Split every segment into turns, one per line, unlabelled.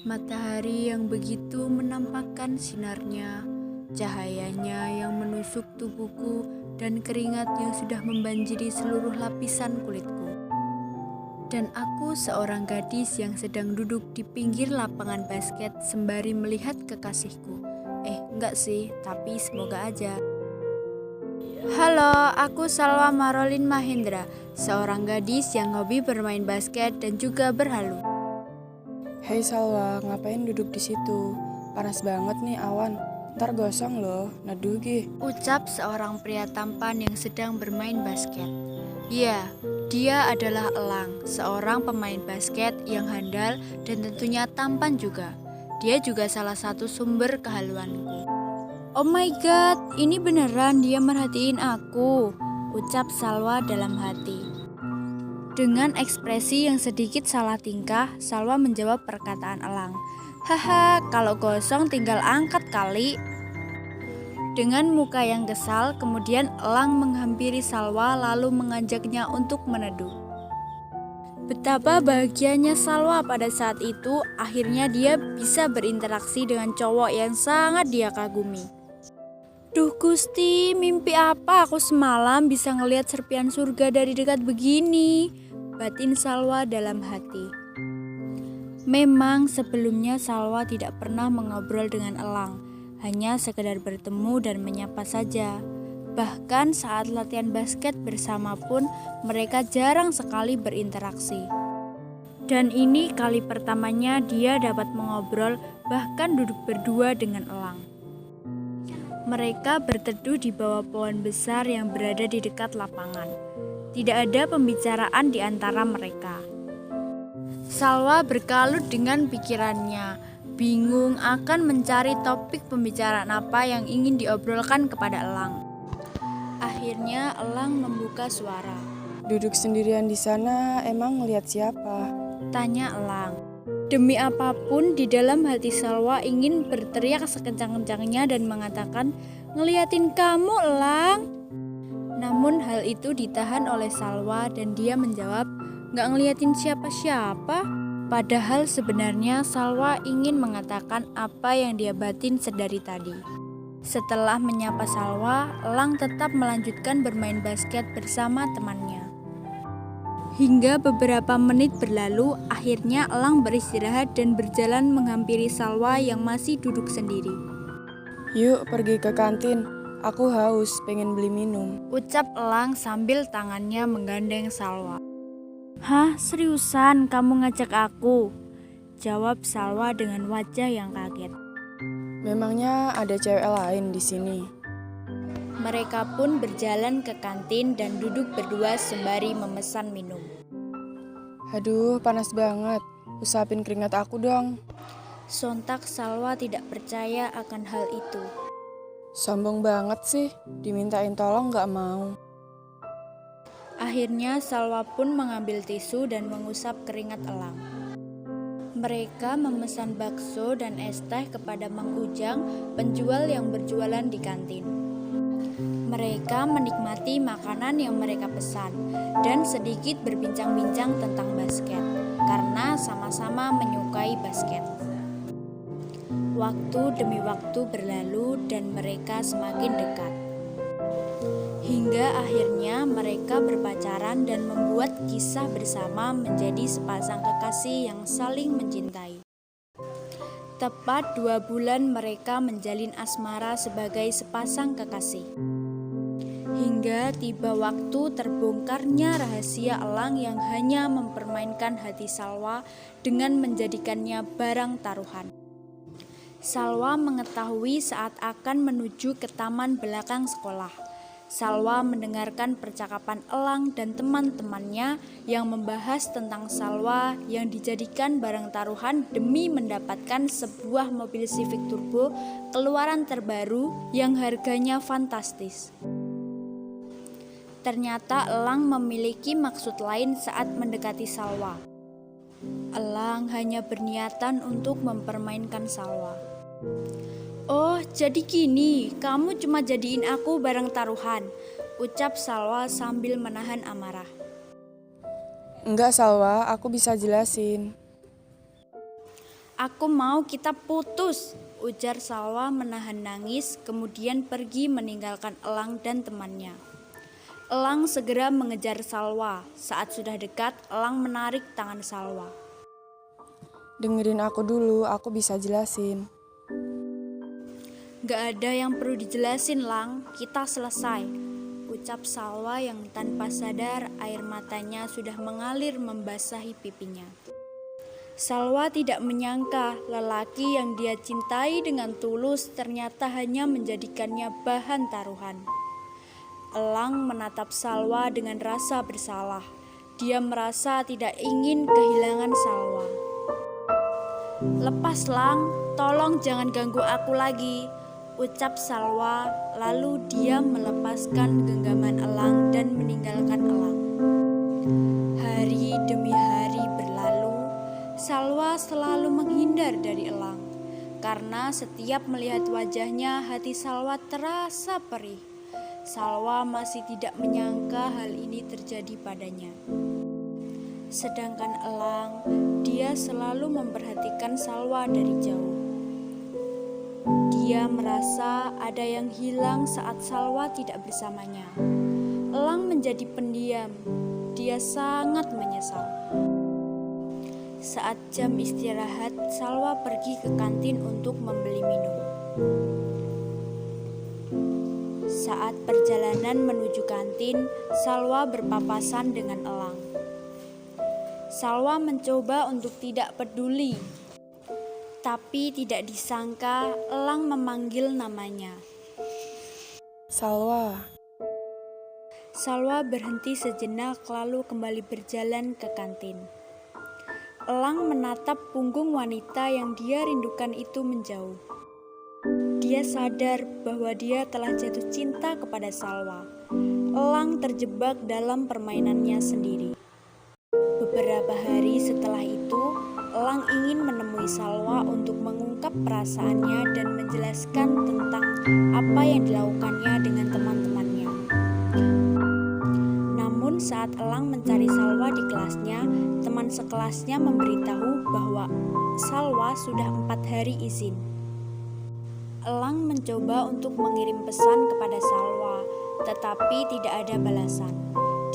Matahari yang begitu menampakkan sinarnya, cahayanya yang menusuk tubuhku dan keringat yang sudah membanjiri seluruh lapisan kulitku. Dan aku seorang gadis yang sedang duduk di pinggir lapangan basket sembari melihat kekasihku. Enggak sih, tapi semoga aja. Halo, aku Salwa Marolin Mahendra, seorang gadis yang hobi bermain basket dan juga berhalu.
Hei Salwa, ngapain duduk di situ? Panas banget nih awan. Ntar gosong loh, neduh gih.
Ucap seorang pria tampan yang sedang bermain basket. Ya, dia adalah Elang, seorang pemain basket yang handal dan tentunya tampan juga. Dia juga salah satu sumber kehaluanku. Oh my god, ini beneran dia merhatiin aku, ucap Salwa dalam hati. Dengan ekspresi yang sedikit salah tingkah, Salwa menjawab perkataan Elang. Haha, kalau gosong tinggal angkat kali. Dengan muka yang kesal, kemudian Elang menghampiri Salwa lalu mengajaknya untuk meneduh. Betapa bahagianya Salwa pada saat itu, akhirnya dia bisa berinteraksi dengan cowok yang sangat dia kagumi. Duh Gusti, mimpi apa aku semalam bisa ngelihat serpian surga dari dekat begini? Batin Salwa dalam hati. Memang sebelumnya Salwa tidak pernah mengobrol dengan Elang, hanya sekedar bertemu dan menyapa saja. Bahkan saat latihan basket bersama pun mereka jarang sekali berinteraksi. Dan ini kali pertamanya dia dapat mengobrol bahkan duduk berdua dengan Elang. Mereka berteduh di bawah pohon besar yang berada di dekat lapangan. Tidak ada pembicaraan di antara mereka. Salwa berkalut dengan pikirannya, bingung akan mencari topik pembicaraan apa yang ingin diobrolkan kepada Elang. Akhirnya Elang membuka suara.
Duduk sendirian di sana, emang ngeliat siapa?
Tanya Elang. Demi apapun di dalam hati Salwa ingin berteriak sekencang-kencangnya dan mengatakan, ngeliatin kamu Elang. Namun hal itu ditahan oleh Salwa dan dia menjawab, gak ngeliatin siapa-siapa. Padahal sebenarnya Salwa ingin mengatakan apa yang dia batin sedari tadi. Setelah menyapa Salwa, Elang tetap melanjutkan bermain basket bersama temannya. Hingga beberapa menit berlalu, akhirnya Elang beristirahat dan berjalan menghampiri Salwa yang masih duduk sendiri.
Yuk pergi ke kantin, aku haus, pengen beli minum.
Ucap Elang sambil tangannya menggandeng Salwa. Hah, seriusan kamu ngajak aku? Jawab Salwa dengan wajah yang kaget.
Memangnya ada cewek lain di sini?
Mereka pun berjalan ke kantin dan duduk berdua sembari memesan minum.
Aduh, panas banget. Usapin keringat aku dong.
Sontak Salwa tidak percaya akan hal itu.
Sombong banget sih, dimintain tolong gak mau.
Akhirnya Salwa pun mengambil tisu dan mengusap keringat Elang. Mereka memesan bakso dan es teh kepada Mang Ujang, penjual yang berjualan di kantin. Mereka menikmati makanan yang mereka pesan dan sedikit berbincang-bincang tentang basket karena sama-sama menyukai basket. Waktu demi waktu berlalu dan mereka semakin dekat. Hingga akhirnya mereka berpacaran dan membuat kisah bersama menjadi sepasang kekasih yang saling mencintai. Tepat 2 bulan mereka menjalin asmara sebagai sepasang kekasih. Hingga tiba waktu terbongkarnya rahasia Elang yang hanya mempermainkan hati Salwa dengan menjadikannya barang taruhan. Salwa mengetahui saat akan menuju ke taman belakang sekolah. Salwa mendengarkan percakapan Elang dan teman-temannya yang membahas tentang Salwa yang dijadikan barang taruhan demi mendapatkan sebuah mobil Civic Turbo keluaran terbaru yang harganya fantastis. Ternyata Elang memiliki maksud lain saat mendekati Salwa. Elang hanya berniatan untuk mempermainkan Salwa. Oh, jadi gini, kamu cuma jadiin aku barang taruhan, ucap Salwa sambil menahan amarah.
Enggak Salwa, aku bisa jelasin.
Aku mau kita putus, ujar Salwa menahan nangis, kemudian pergi meninggalkan Elang dan temannya. Elang segera mengejar Salwa. Saat sudah dekat, Elang menarik tangan Salwa.
Dengerin aku dulu, aku bisa jelasin.
Gak ada yang perlu dijelasin, Lang. Kita selesai, ucap Salwa yang tanpa sadar air matanya sudah mengalir membasahi pipinya. Salwa tidak menyangka lelaki yang dia cintai dengan tulus ternyata hanya menjadikannya bahan taruhan. Elang menatap Salwa dengan rasa bersalah. Dia merasa tidak ingin kehilangan Salwa. Lepas, Lang, tolong jangan ganggu aku lagi, ucap Salwa, lalu dia melepaskan genggaman Elang dan meninggalkan Elang. Hari demi hari berlalu, Salwa selalu menghindar dari Elang. Karena setiap melihat wajahnya, hati Salwa terasa perih. Salwa masih tidak menyangka hal ini terjadi padanya. Sedangkan Elang, dia selalu memperhatikan Salwa dari jauh. Dia merasa ada yang hilang saat Salwa tidak bersamanya. Elang menjadi pendiam. Dia sangat menyesal. Saat jam istirahat, Salwa pergi ke kantin untuk membeli minum. Saat perjalanan menuju kantin, Salwa berpapasan dengan Elang. Salwa mencoba untuk tidak peduli, tapi tidak disangka Elang memanggil namanya.
Salwa.
Salwa berhenti sejenak lalu kembali berjalan ke kantin. Elang menatap punggung wanita yang dia rindukan itu menjauh. Dia sadar bahwa dia telah jatuh cinta kepada Salwa. Elang terjebak dalam permainannya sendiri. Beberapa hari setelah itu, Elang ingin menemui Salwa untuk mengungkap perasaannya dan menjelaskan tentang apa yang dilakukannya dengan teman-temannya. Namun saat Elang mencari Salwa di kelasnya, teman sekelasnya memberitahu bahwa Salwa sudah 4 hari izin. Elang mencoba untuk mengirim pesan kepada Salwa, tetapi tidak ada balasan.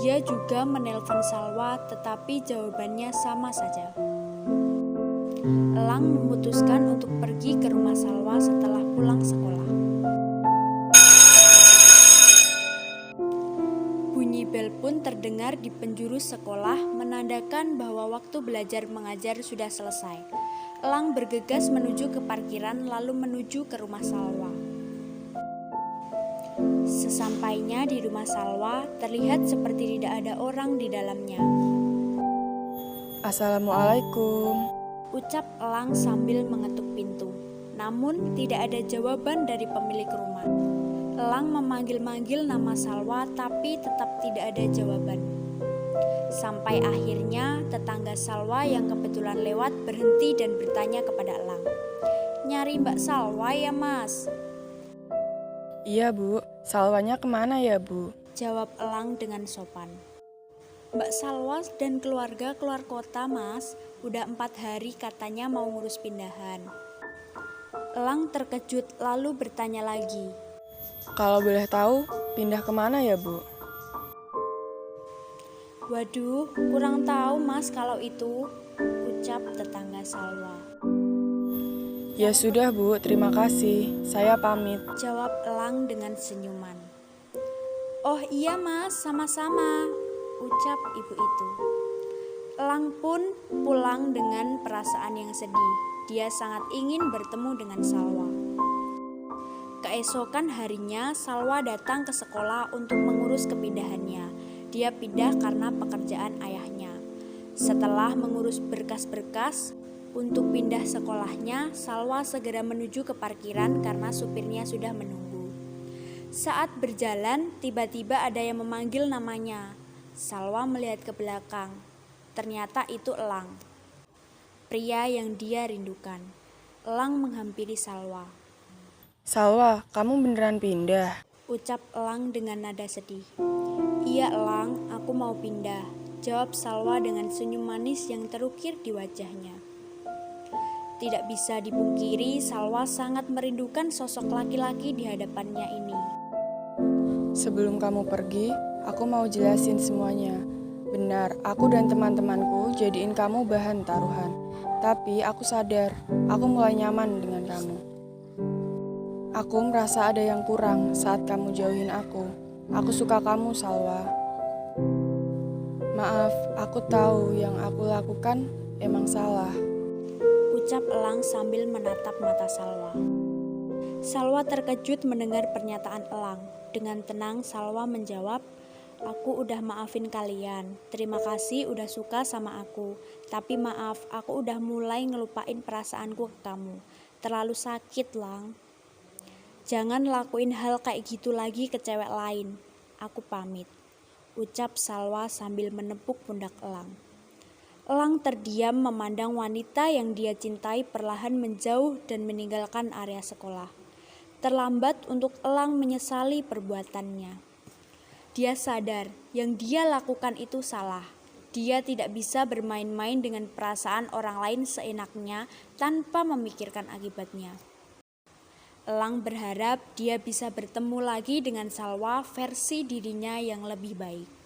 Dia juga menelpon Salwa, tetapi jawabannya sama saja. Elang memutuskan untuk pergi ke rumah Salwa setelah pulang sekolah. Bunyi bel pun terdengar di penjuru sekolah, menandakan bahwa waktu belajar mengajar sudah selesai. Elang bergegas menuju ke parkiran lalu menuju ke rumah Salwa. Sesampainya di rumah Salwa, terlihat seperti tidak ada orang di dalamnya.
Assalamualaikum,
ucap Elang sambil mengetuk pintu. Namun tidak ada jawaban dari pemilik rumah. Elang memanggil-manggil nama Salwa tapi tetap tidak ada jawaban. Sampai akhirnya tetangga Salwa yang kebetulan lewat berhenti dan bertanya kepada Elang. Nyari Mbak Salwa ya, Mas?
Iya Bu, Salwanya kemana ya Bu?
Jawab Elang dengan sopan. Mbak Salwa dan keluarga keluar kota, Mas. Udah 4 hari katanya mau ngurus pindahan. Elang terkejut lalu bertanya lagi.
Kalau boleh tahu, pindah kemana ya Bu?
Waduh, kurang tahu Mas kalau itu, ucap tetangga Salwa.
Ya sudah Bu, terima kasih. Saya pamit.
Jawab Elang dengan senyuman. Oh iya Mas, sama-sama, ucap ibu itu. Elang pun pulang dengan perasaan yang sedih. Dia sangat ingin bertemu dengan Salwa. Keesokan harinya, Salwa datang ke sekolah untuk mengurus kepindahannya. Dia pindah karena pekerjaan ayahnya. Setelah mengurus berkas-berkas untuk pindah sekolahnya, Salwa segera menuju ke parkiran karena supirnya sudah menunggu. Saat berjalan, tiba-tiba ada yang memanggil namanya. Salwa melihat ke belakang. Ternyata itu Elang, pria yang dia rindukan. Elang menghampiri Salwa.
Salwa, kamu beneran pindah?
Ucap Elang dengan nada sedih. Iya Elang, aku mau pindah, jawab Salwa dengan senyum manis yang terukir di wajahnya. Tidak bisa dipungkiri, Salwa sangat merindukan sosok laki-laki di hadapannya ini.
Sebelum kamu pergi, aku mau jelasin semuanya. Benar, aku dan teman-temanku jadiin kamu bahan taruhan. Tapi aku sadar, aku mulai nyaman dengan kamu. Aku merasa ada yang kurang saat kamu jauhin aku. Aku suka kamu, Salwa. Maaf, aku tahu yang aku lakukan emang salah.
Ucap Elang sambil menatap mata Salwa. Salwa terkejut mendengar pernyataan Elang. Dengan tenang Salwa menjawab, "Aku udah maafin kalian. Terima kasih udah suka sama aku. Tapi maaf, aku udah mulai ngelupain perasaanku ke kamu. Terlalu sakit, Lang. Jangan lakuin hal kayak gitu lagi ke cewek lain. Aku pamit." Ucap Salwa sambil menepuk pundak Elang. Elang terdiam memandang wanita yang dia cintai perlahan menjauh dan meninggalkan area sekolah. Terlambat untuk Elang menyesali perbuatannya. Dia sadar yang dia lakukan itu salah. Dia tidak bisa bermain-main dengan perasaan orang lain seenaknya tanpa memikirkan akibatnya. Elang berharap dia bisa bertemu lagi dengan Salwa versi dirinya yang lebih baik.